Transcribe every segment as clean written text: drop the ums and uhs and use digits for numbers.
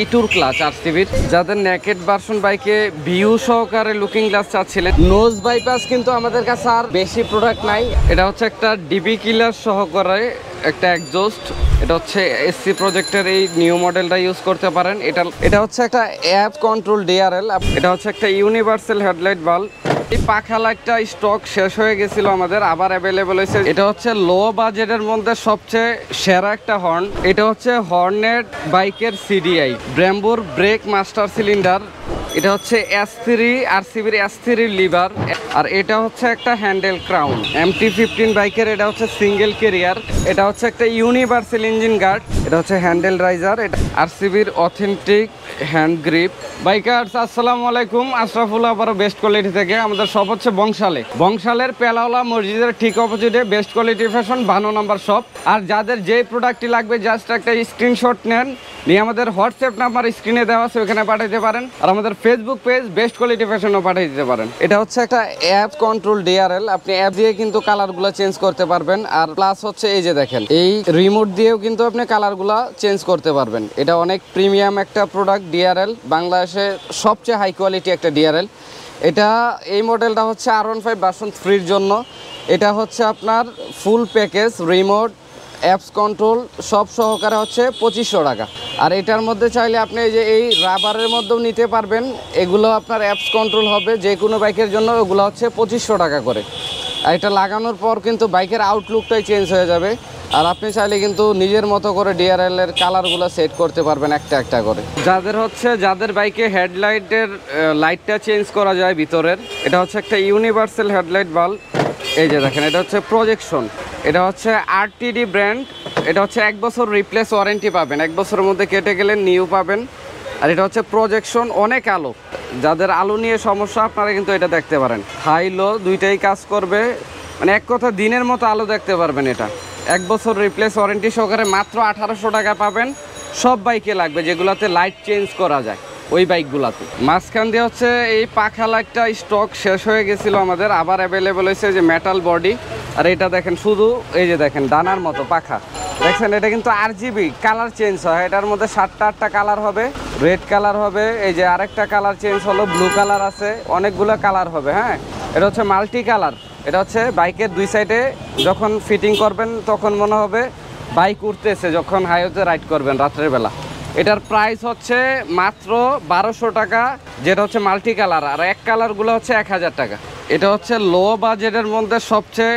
ইটুর clutch আরসিবির, যাদের naked version বাইকে view সহকারে লুকিং গ্লাস চাচ্ছিলেন। নোজ বাইপাস কিন্তু আমাদের কাছে আর বেশি প্রোডাক্ট নাই। এটা হচ্ছে একটা ডিবি কিলার সহকারে একটা এক্সজস্ট। এটা হচ্ছে এসসি প্রজেক্টের এই নিউ মডেলটা ইউজ করতে পারেন। এটা হচ্ছে একটা অ্যাপ কন্ট্রোল ডিআরএল। এটা হচ্ছে একটা ইউনিভার্সাল হেডলাইট বাল্ব। এই পাখা লাইটটা স্টক শেষ হয়ে গেছিল আমাদের, আবার অ্যাভেলেবল হয়েছে। এটা হচ্ছে লো বাজেটের মধ্যে সবচেয়ে সেরা একটা হর্ন। এটা হচ্ছে হর্নেট বাইকের সিডিআই ব্র্যাম্বোর ব্রেক মাস্টার সিলিন্ডার। এটা হচ্ছে S3 আরসিবির S3 লিভার। আর এটা হচ্ছে একটা হ্যান্ডেল ক্রাউন MT-15 বাইকের। এটা হচ্ছে সিঙ্গেল ক্যারিয়ার। এটা হচ্ছে একটা ইউনিভার্সাল ইঞ্জিন গার্ড। এটা হচ্ছে হ্যান্ডেল রাইজার। এটা আরসিবির অথেন্টিক হ্যান্ড গ্রিপ। বাইকার্স আসসালামু আলাইকুম, আশরাফুল আবারও বেস্ট কোয়ালিটি থেকে। আমাদের শপ হচ্ছে বংশালের পেলাওলা মসজিদের ঠিক অপোজিটে বেস্ট কোয়ালিটি ফ্যাশন 52 নম্বর শপ। আর যাদের যেই প্রোডাক্টটি লাগবে জাস্ট একটা স্ক্রিনশট নেন, নিয়ে আমাদের হোয়াটসঅ্যাপ নাম্বার স্ক্রিনে দেওয়া আছে, ওখানে পাঠাইতে পারেন। আর আমাদের ফেসবুক পেজ বেস্ট কোয়ালিটি ফ্যাশনও পাঠিয়ে দিতে পারেন। এটা হচ্ছে একটা অ্যাপ কন্ট্রোল ডিআরএল। আপনি অ্যাপ দিয়ে কিন্তু কালারগুলো চেঞ্জ করতে পারবেন। আর প্লাস হচ্ছে এই যে দেখেন, এই রিমোট দিয়েও কিন্তু আপনি কালারগুলো চেঞ্জ করতে পারবেন। এটা অনেক প্রিমিয়াম একটা প্রোডাক্ট ডিআরএল, বাংলাদেশে সবচেয়ে হাই কোয়ালিটি একটা ডিআরএল। এটা এই মডেলটা হচ্ছে R15 ভার্সন 3-র জন্য। এটা হচ্ছে আপনার full package, remote, apps control সব সহকারে হচ্ছে 2500 টাকা। আর এটার মধ্যে চাইলে আপনি এই যে এই রাবারের মধ্যেও নিতে পারবেন। এগুলো আপনার অ্যাপস কন্ট্রোল হবে যে কোনো বাইকের জন্য, ওগুলো হচ্ছে 2500 টাকা করে। আর এটা লাগানোর পর কিন্তু বাইকের আউটলুকটাই চেঞ্জ হয়ে যাবে। আর আপনি চাইলে কিন্তু নিজের মতো করে ডিআরএল এর কালারগুলো সেট করতে পারবেন একটা একটা করে। যাদের বাইকে হেডলাইটের লাইটটা চেঞ্জ করা যায় ভিতরের, এটা হচ্ছে একটা ইউনিভার্সাল হেডলাইট বাল্ব। এই যে দেখেন, এটা হচ্ছে প্রজেকশন। এটা হচ্ছে RTD ব্র্যান্ড। এটা হচ্ছে 1 বছর রিপ্লেস ওয়ারেন্টি পাবেন, 1 বছরের মধ্যে কেটে গেলে নিউ পাবেন। আর এটা হচ্ছে প্রজেকশন, অনেক আলো। যাদের আলো নিয়ে সমস্যা আপনারা কিন্তু এটা দেখতে পারেন। হাই লো দুইটাই কাজ করবে, মানে এক কথা দিনের মতো আলো দেখতে পারবেন। এটা 1 বছর রিপ্লেস ওয়ারেন্টি সহকারে মাত্র 1800 টাকা পাবেন। সব বাইকে লাগবে যেগুলোতে লাইট চেঞ্জ করা যায়, ওই বাইকগুলোতে। মাঝখান দিয়ে হচ্ছে এই পাখা লাইটটা স্টক শেষ হয়ে গেছিলো আমাদের, আবার অ্যাভেলেবেল হয়েছে যে মেটাল বডি। আর এটা দেখেন, শুধু এই যে দেখেন ডানার মতো পাখা দেখছেন। এটা কিন্তু RGB কালার চেঞ্জ হয়। এটার মধ্যে 7টা কালার হবে, রেড কালার হবে, এই যে আরেকটা কালার চেঞ্জ হলো, ব্লু কালার আছে, অনেকগুলো কালার হবে। হ্যাঁ, এটা হচ্ছে মাল্টি কালার। এটা হচ্ছে বাইকের দুই সাইডে যখন ফিটিং করবেন তখন মনে হবে বাইক উঠতেছে যখন হাইওয়েতে রাইড করবেন রাত্রের বেলা। এটার প্রাইস হচ্ছে মাত্র 1200 টাকা, যেটা হচ্ছে মাল্টি কালার। আর এক কালারগুলো হচ্ছে 1000 টাকা। এটা হচ্ছে লো বাজেটের মধ্যে সবচেয়ে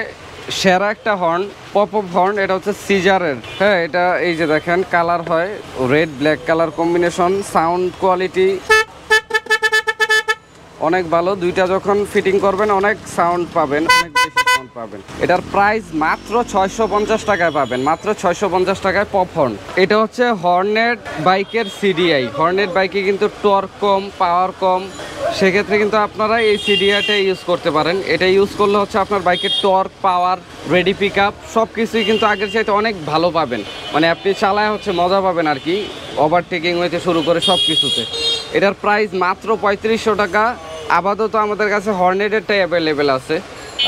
সেরা একটা হর্ন, পপ আপ হর্ন। এটা হচ্ছে সিজারের। হ্যাঁ, এটা এই যে দেখেন কালার হয়, red black colour combination. Sound quality অনেক ভালো। দুইটা যখন ফিটিং করবেন অনেক সাউন্ড পাবেন, অনেক বেশি সাউন্ড পাবেন। এটার প্রাইস মাত্র 650 টাকায় পাবেন, মাত্র 650 টাকায় পপ হর্ন। এটা হচ্ছে হর্নেট বাইকের সিডিআই। হর্নেট বাইকে কিন্তু টর্ক কম, পাওয়ার কম, সেক্ষেত্রে কিন্তু আপনারা এই সিডিআইটা ইউজ করতে পারেন। এটা ইউজ করলে হচ্ছে আপনার বাইকের টর্ক, পাওয়ার, রেডি পিক আপ সব কিছুই কিন্তু আগের চাইতে অনেক ভালো পাবেন। মানে আপনি চালায় হচ্ছে মজা পাবেন আর কি, ওভারটেকিং হইতে শুরু করে সব কিছুতে। এটার প্রাইস মাত্র 3500 টাকা। আপাতত আমাদের কাছে হর্নেটেরটাই অ্যাভেলেবেল আছে,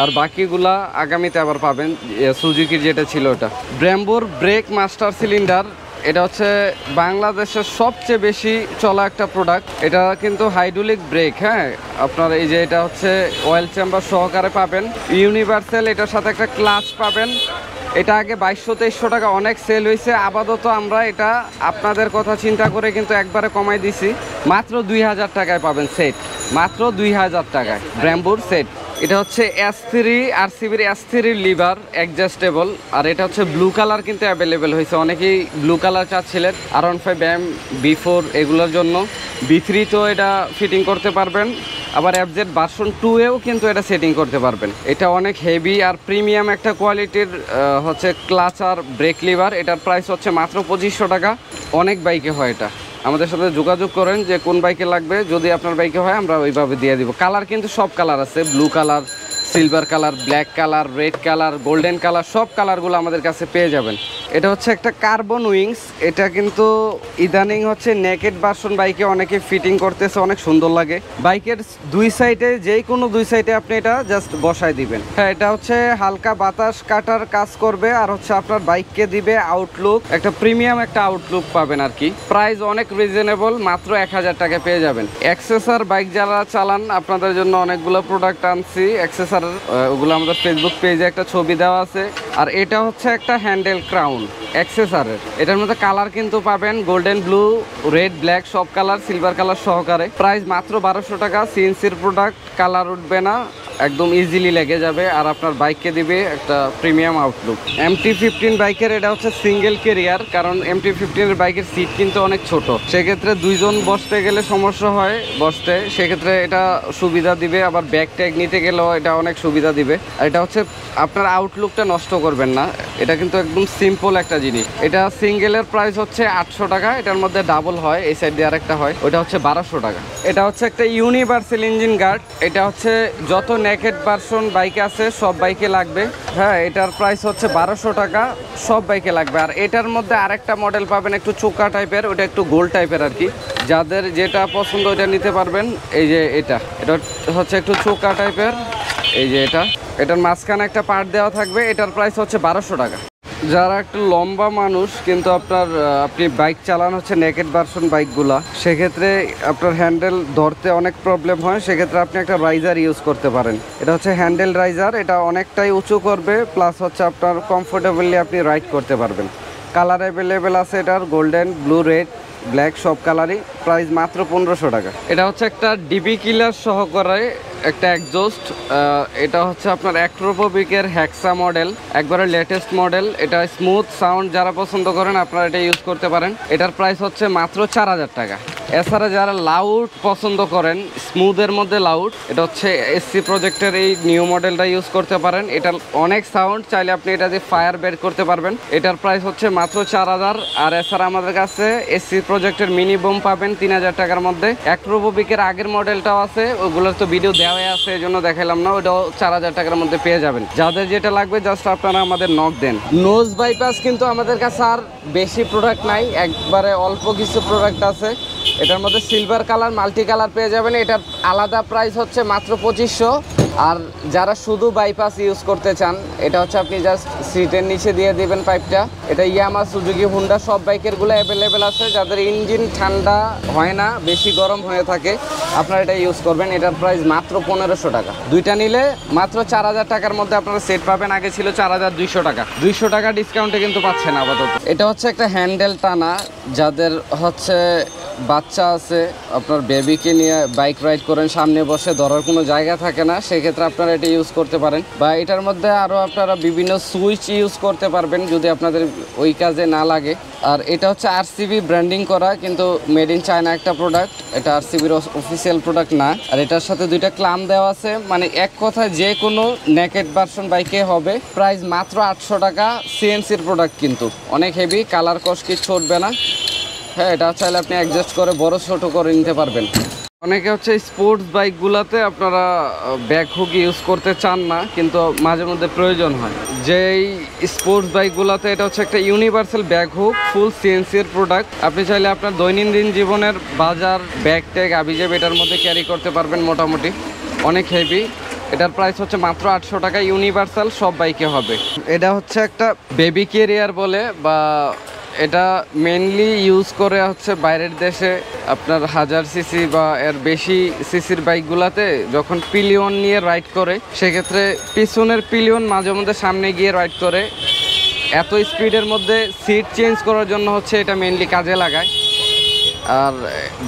আর বাকিগুলা আগামীতে আবার পাবেন। সুজুকির যেটা ছিল ওটা। ব্র্যাম্বোর ব্রেক মাস্টার সিলিন্ডার। এটা হচ্ছে বাংলাদেশের সবচেয়ে বেশি চলা একটা প্রোডাক্ট। এটা কিন্তু হাইড্রোলিক ব্রেক। হ্যাঁ, আপনার এই যে এটা হচ্ছে অয়েল চেম্বার সহকারে পাবেন, ইউনিভার্সাল। এটার সাথে একটা ক্লাচ পাবেন। এটা আগে 2200-2300 টাকা অনেক সেল হয়েছে। আপাতত আমরা এটা আপনাদের কথা চিন্তা করে কিন্তু একবারে কমাই দিছি, মাত্র 2000 টাকায় পাবেন সেট, মাত্র 2000 টাকায় ব্র্যাম্বোর সেট। এটা হচ্ছে S3 আরসিবির S3 লিভার অ্যাডজাস্টেবল। আর এটা হচ্ছে ব্লু কালার কিন্তু অ্যাভেলেবেল হয়েছে, অনেকেই ব্লু কালার চাচ্ছিলেন R15 B4 এগুলোর জন্য। B3 তো এটা ফিটিং করতে পারবেন, আবার FZ ভার্সন 2-এও কিন্তু এটা সেটিং করতে পারবেন। এটা অনেক হেভি আর প্রিমিয়াম একটা কোয়ালিটির হচ্ছে ক্লাচ আর ব্রেক লিভার। এটার প্রাইস হচ্ছে মাত্র 2500 টাকা। অনেক বাইকে হয় এটা। আমাদের সাথে যোগাযোগ করেন যে কোন বাইকে লাগবে, যদি আপনার বাইকে হয় আমরা ওইভাবে দিয়ে দিব। কালার কিন্তু সব কালার আছে, blue colour, silver colour, black colour, red colour, golden colour, সব কালারগুলো আমাদের কাছে পেয়ে যাবেন। এটা হচ্ছে একটা কার্বন উইংস। এটা কিন্তু ইদানিং হচ্ছে নেকেড ভার্সন বাইকে অনেকে ফিটিং করতেছে, অনেক সুন্দর লাগে। বাইকের দুই সাইডে, যেই কোনো দুই সাইডে আপনি এটা জাস্ট বসায় দিবেন। হ্যাঁ, এটা হচ্ছে হালকা বাতাস কাটার কাজ করবে, আর হচ্ছে আপনার বাইককে দিবে আউটলুক, একটা প্রিমিয়াম একটা আউটলুক পাবেন আর কি। প্রাইস অনেক রিজনেবল, মাত্র 1000 টাকা পেয়ে যাবেন। অ্যাক্সেসর বাইক যারা চালান, আপনাদের জন্য অনেকগুলো প্রোডাক্ট আনছি অ্যাক্সেসর, ওগুলো আমাদের ফেসবুক পেজে একটা ছবি দেওয়া আছে। আর এটা হচ্ছে একটা হ্যান্ডেল ক্রাউন অ্যাক্সেসরের। এটার মধ্যে কালার কিন্তু পাবেন গোল্ডেন, ব্লু, রেড, ব্ল্যাক, সব কালার, সিলভার কালার সহকারে। প্রাইস মাত্র 1200 টাকা। সিএনসির প্রোডাক্ট, কালার উঠবে না, একদম ইজিলি লেগে যাবে, আর আপনার বাইককে দিবে একটা প্রিমিয়াম আউটলুক। MT-15 বাইকের এটা হচ্ছে সিঙ্গেল ক্যারিয়ার, কারণ MT-15 এর বাইকের সিট কিন্তু অনেক ছোট, সেক্ষেত্রে দুইজন বসতে গেলে সমস্যা হয় বসতে, সেক্ষেত্রে এটা সুবিধা দিবে। আবার ব্যাগ ট্যাগ নিতে গেলেও এটা অনেক সুবিধা দিবে। আর এটা হচ্ছে আপনার আউটলুকটা নষ্ট করবেন না, এটা কিন্তু একদম সিম্পল একটা জিনিস। এটা সিঙ্গেলের প্রাইস হচ্ছে 800 টাকা। এটার মধ্যে ডাবল হয়, এই সাইড দিয়ে আরেকটা হয়, ওটা হচ্ছে 1200 টাকা। এটা হচ্ছে একটা ইউনিভার্সাল ইঞ্জিন গার্ড। এটা হচ্ছে যত নেকেড ভার্সন বাইক আছে সব বাইকে লাগবে। হ্যাঁ, এটার প্রাইস হচ্ছে 1200 টাকা, সব বাইকে লাগবে। আর এটার মধ্যে আরেকটা মডেল পাবেন একটু চোকা টাইপের, ওটা একটু গোল টাইপের আর কি। যাদের যেটা পছন্দ ওইটা নিতে পারবেন। এই যে এটা হচ্ছে একটু চোকা টাইপের, এই যে এটার মাঝখানে একটা পার্ট দেওয়া থাকবে। এটার প্রাইস হচ্ছে 1200 টাকা। যারা একটু লম্বা মানুষ কিন্তু আপনি বাইক চালান হচ্ছে নেকেড ভার্সন বাইকগুলা, সেক্ষেত্রে আপনার হ্যান্ডেল ধরতে অনেক প্রবলেম হয়, সেক্ষেত্রে আপনি একটা রাইজার ইউজ করতে পারেন। এটা হচ্ছে হ্যান্ডেল রাইজার, এটা অনেকটাই উঁচু করবে, প্লাস হচ্ছে আপনার কমফোর্টেবলি আপনি রাইড করতে পারবেন। কালার অ্যাভেলেবেল আছে এটার, গোল্ডেন, ব্লু, রেড, ব্ল্যাক, সব কালারই। প্রাইস মাত্র 1500 টাকা। এটা হচ্ছে একটা ডিবি কিলার সহকারে একটা এক্সজস্ট। এটা হচ্ছে আপনার অ্যাক্রোপোবিকের হ্যাক্সা মডেল, একবারে লেটেস্ট মডেল। এটা স্মুথ সাউন্ড যারা পছন্দ করেন আপনারা এটা ইউজ করতে পারেন। এটার প্রাইস হচ্ছে মাত্র 4000 টাকা। এছাড়া যারা লাউড পছন্দ করেন, স্মুথের মধ্যে লাউড, এটা হচ্ছে এসসি প্রজেক্টের এই নিউ মডেলটা ইউজ করতে পারেন। এটার অনেক সাউন্ড, চাইলে আপনি এটা দিয়ে ফায়ার বের করতে পারবেন। এটার প্রাইস হচ্ছে মাত্র 4000। আর এছাড়া আমাদের কাছে এসসি প্রজেক্টের মিনি বোম পাবেন 3000 টাকার মধ্যে। অ্যাক্রোপোবিকের আগের মডেলটাও আছে, ওগুলোর তো ভিডিও দেওয়াই আছে, এই জন্য দেখাইলাম না, ওটাও 4000 টাকার মধ্যে পেয়ে যাবেন। যাদের যেটা লাগবে জাস্ট আপনারা আমাদের নক দেন। নোজ বাইপাস কিন্তু আমাদের কাছে আর বেশি প্রোডাক্ট নাই, একবারে অল্প কিছু প্রোডাক্ট আছে। এটার মধ্যে সিলভার কালার, মাল্টি কালার পেয়ে যাবেন। এটার আলাদা প্রাইস হচ্ছে মাত্র 2500। আর যারা শুধু বাইপাস ইউজ করতে চান, এটা হচ্ছে আপনি জাস্ট সিটের নিচে দিয়ে দিবেন পাইপটা। এটা ইয়ামা, সুজুকি, হুন্ডা সব বাইকেরগুলো অ্যাভেলেবেল আছে। যাদের ইঞ্জিন ঠান্ডা হয় না, বেশি গরম হয়ে থাকে, আপনারা এটা ইউজ করবেন। এটার প্রাইস মাত্র 1500 টাকা। দুইটা নিলে মাত্র 4000 টাকার মধ্যে আপনারা সেট পাবেন। আগে ছিল 4200 টাকা, 200 টাকা ডিসকাউন্টে কিন্তু পাচ্ছেন আপাতত। এটা হচ্ছে একটা হ্যান্ডেল টানা, যাদের হচ্ছে বাচ্চা আছে, আপনার বেবিকে নিয়ে বাইক রাইড করেন, সামনে বসে ধরার কোনো জায়গা থাকে না, সেক্ষেত্রে আপনারা এটা ইউজ করতে পারেন। বা এটার মধ্যে আরও আপনারা বিভিন্ন সুইচ ইউজ করতে পারবেন যদি আপনাদের ওই কাজে না লাগে। আর এটা হচ্ছে আরসিবি ব্র্যান্ডিং করা, কিন্তু মেড ইন চায়না একটা প্রোডাক্ট, এটা আরসিবির অফিসিয়াল প্রোডাক্ট না। আর এটার সাথে দুইটা ক্লাম দেওয়া আছে, মানে এক কথায় যে কোনো নেকেড ভার্সন বাইকে হবে। প্রাইস মাত্র 800 টাকা। সিএনসির প্রোডাক্ট কিন্তু অনেক হেভি, কালার কস কিছু উঠবে না। হ্যাঁ, এটা চাইলে আপনি অ্যাডজাস্ট করে বড় ছোট করে নিতে পারবেন। অনেকে হচ্ছে স্পোর্টস বাইকগুলোতে আপনারা ব্যাক হুক ইউজ করতে চান না, কিন্তু মাঝে মধ্যে প্রয়োজন হয়। যেই স্পোর্টস বাইকগুলোতে এটা হচ্ছে একটা ইউনিভার্সাল ব্যাক হুক, ফুল সিএনসির প্রোডাক্ট। আপনি চাইলে আপনার দৈনন্দিন জীবনের বাজার, ব্যাগ ট্যাগ, আবিজাব এটার মধ্যে ক্যারি করতে পারবেন মোটামুটি, অনেক হেভি। এটার প্রাইস হচ্ছে মাত্র 800 টাকা। ইউনিভার্সাল সব বাইকে হবে। এটা হচ্ছে একটা বেবি ক্যারিয়ার বলে, বা এটা মেনলি ইউজ করে হচ্ছে বাইরের দেশে আপনার 1000 সিসি বা এর বেশি সিসির বাইকগুলোতে যখন পিলিয়ন নিয়ে রাইড করে, সেক্ষেত্রে পিছনের পিলিয়ন মাঝে মধ্যে সামনে গিয়ে রাইড করে। এত স্পিডের মধ্যে সিট চেঞ্জ করার জন্য হচ্ছে এটা মেনলি কাজে লাগায়। আর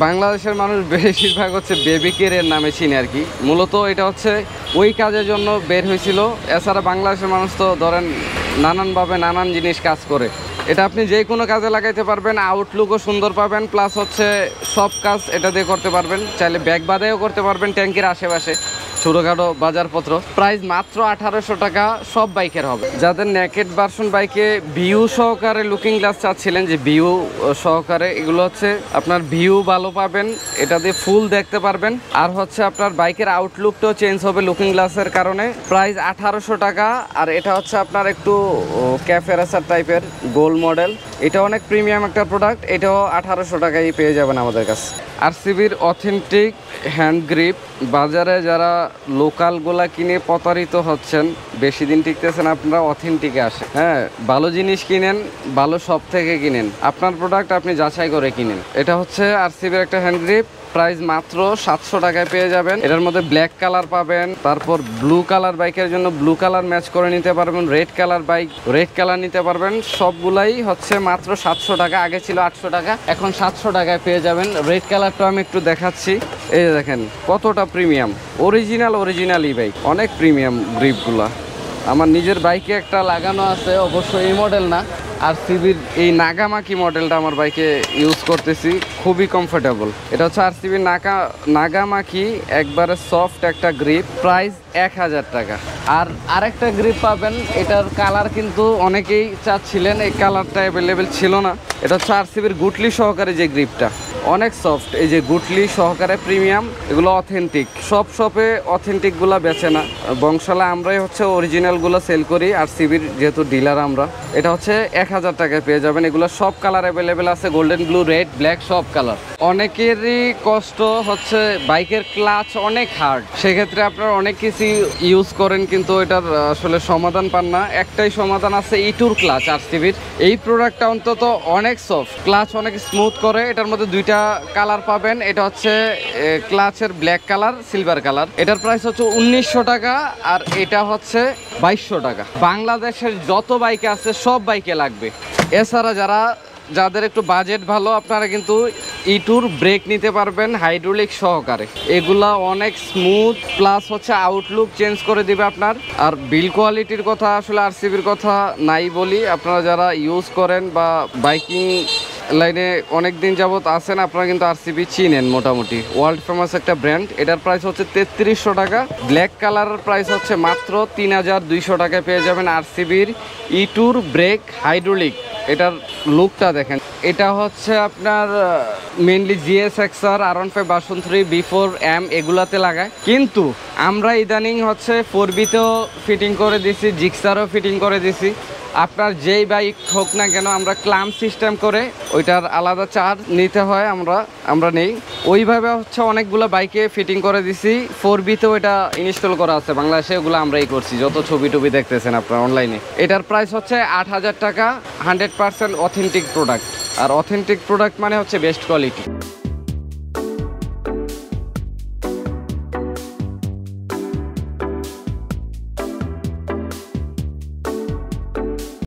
বাংলাদেশের মানুষ বেশিরভাগ হচ্ছে বেবি ক্যারিয়ার নামে চিনে আর কি। মূলত এটা হচ্ছে ওই কাজের জন্য বের হয়েছিল। এছাড়া বাংলাদেশের মানুষ তো ধরেন নানানভাবে নানান জিনিস কাজ করে, এটা আপনি যে কোনো কাজে লাগাইতে পারবেন। আউটলুকও সুন্দর পাবেন, প্লাস হচ্ছে সব কাজ এটা দিয়ে করতে পারবেন। চাইলে ব্যাগ বাদেও করতে পারবেন ট্যাঙ্কির আশেপাশে, ছোটখাটো বাজারপত্র। প্রাইস মাত্র 1800 টাকা, সব বাইকের হবে। যাদের নেকেড ভার্সন বাইকে ভিউ সহকারে লুকিং গ্লাস চাচ্ছিলেন, যে ভিউ সহকারে, এগুলো হচ্ছে আপনার ভিউ ভালো পাবেন, এটা দিয়ে ফুল দেখতে পারবেন। আর হচ্ছে আপনার বাইকের আউটলুকটাও চেঞ্জ হবে লুকিং গ্লাসের কারণে। প্রাইস 1800 টাকা। আর এটা হচ্ছে আপনার একটু ক্যাফে রেসার টাইপের গোল মডেল, এটা অনেক প্রিমিয়াম একটা প্রোডাক্ট, এটাও 1800 টাকায় পেয়ে যাবেন আমাদের কাছে। আরসিবির অথেন্টিক হ্যান্ড গ্রিপ, বাজারে যারা লোকালগুলা কিনে প্রতারিত হচ্ছেন, বেশি দিন টিকতেছেন, আপনারা অথেন্টিকে আসেন। হ্যাঁ, ভালো জিনিস কিনেন, ভালো শপ থেকে কিনেন, আপনার প্রোডাক্ট আপনি যাচাই করে কিনেন। এটা হচ্ছে আরসিবির একটা হ্যান্ড গ্রিপ, প্রাইস মাত্র 700 টাকায় পেয়ে যাবেন। এটার মধ্যে ব্ল্যাক কালার পাবেন, তারপর ব্লু কালার বাইকের জন্য ব্লু কালার ম্যাচ করে নিতে পারবেন, red colour bike red colour নিতে পারবেন। সবগুলাই হচ্ছে মাত্র 700 টাকা, আগে ছিল 800 টাকা, এখন 700 টাকায় পেয়ে যাবেন। রেড কালারটা আমি একটু দেখাচ্ছি, এই যে দেখেন কতটা প্রিমিয়াম, অরিজিনালি বাইক, অনেক প্রিমিয়াম গ্রিপগুলা। আমার নিজের বাইকে একটা লাগানো আছে, অবশ্য এই মডেল না, আরসিবির এই নাগামাকি মডেলটা আমার বাইকে ইউজ করতেছি, খুবই কমফোর্টেবল। এটা হচ্ছে আরসিবির নাগামাকি, একবারে সফট একটা গ্রিপ, প্রাইস 1000 টাকা। আর আরেকটা গ্রিপ পাবেন, এটার কালার কিন্তু অনেকেই চাচ্ছিলেন, এই কালারটা অ্যাভেলেবেল ছিল না। এটা হচ্ছে আরসিবির গুটলি সহকারে যে গ্রিপটা, অনেক সফট, এই যে গুটলি সহকারে প্রিমিয়াম, এগুলো অথেন্টিক। সব শপে অথেন্টিকগুলো বেচে না, বংশালা আমরাই হচ্ছে অরিজিনালগুলো সেল করি, আরসিবির যেহেতু ডিলার আমরা। এটা হচ্ছে 1000 টাকায় পেয়ে যাবেন। এগুলো সব কালার অ্যাভেলেবেল আছে, গোল্ডেন, ব্লু, রেড, ব্ল্যাক, সব কালার। অনেকেরই কষ্ট হচ্ছে বাইকের ক্লাচ অনেক হার্ড, সেক্ষেত্রে আপনারা অনেক কিছু ইউজ করেন কিন্তু এটার আসলে সমাধান পান না। একটাই সমাধান আছে, ইটুর ক্লাচ আরসিবির। এই প্রোডাক্টটা অন্তত অনেক সফট, ক্লাচ অনেক স্মুথ করে। এটার মধ্যে দুইটা কালার পাবেন, এটা হচ্ছে ক্লাচের ব্ল্যাক কালার, সিলভার কালার। এটার প্রাইস হচ্ছে 1900 টাকা, আর এটা হচ্ছে 2200 টাকা। বাংলাদেশের যত বাইক আছে সব বাইকে লাগবে। এছাড়া যাদের একটু বাজেট ভালো, আপনারা কিন্তু ইটুর ব্রেক নিতে পারবেন হাইড্রোলিক সহকারে। এগুলা অনেক স্মুথ, প্লাস হচ্ছে আউটলুক চেঞ্জ করে দিবে আপনার। আর বিল কোয়ালিটির কথা আসলে আরসিবির কথা নাই বলি, আপনারা যারা ইউজ করেন বা বাইকিং লাইনে অনেক দিন যাবত আছেন, আপনারা কিন্তু আরসিবি চিনেন মোটামুটি, ওয়ার্ল্ড ফেমাস একটা ব্র্যান্ড। এটার প্রাইস হচ্ছে 3300 টাকা। ব্ল্যাক কালারের প্রাইস হচ্ছে মাত্র 3200 টাকায় পেয়ে যাবেন আরসিবির ইটুর ব্রেক হাইড্রোলিক। এটার লুকটা দেখেন, এটা হচ্ছে আপনার mainly GSX-R, R15 version 3, B4 M এগুলাতে লাগায়, কিন্তু আমরা ইদানিং হচ্ছে 4B-তেও ফিটিং করে দিছি, জিক্সারও ফিটিং করে দিছি। আপনার যেই বাইক হোক না কেন, আমরা ক্লাম্প সিস্টেম করে ওইটার আলাদা চার্জ নিতে হয়, আমরা নেই। ওইভাবে হচ্ছে অনেকগুলো বাইকে ফিটিং করে দিছি। 4B-তেও এটা ইনস্টল করা আছে বাংলাদেশে, ওগুলো আমরাই করছি, যত ছবি টবি দেখতেছেন আপনারা অনলাইনে। এটার প্রাইস হচ্ছে 8000 টাকা, 100% অথেন্টিক প্রোডাক্ট। আর অথেন্টিক প্রোডাক্ট মানে হচ্ছে বেস্ট কোয়ালিটি।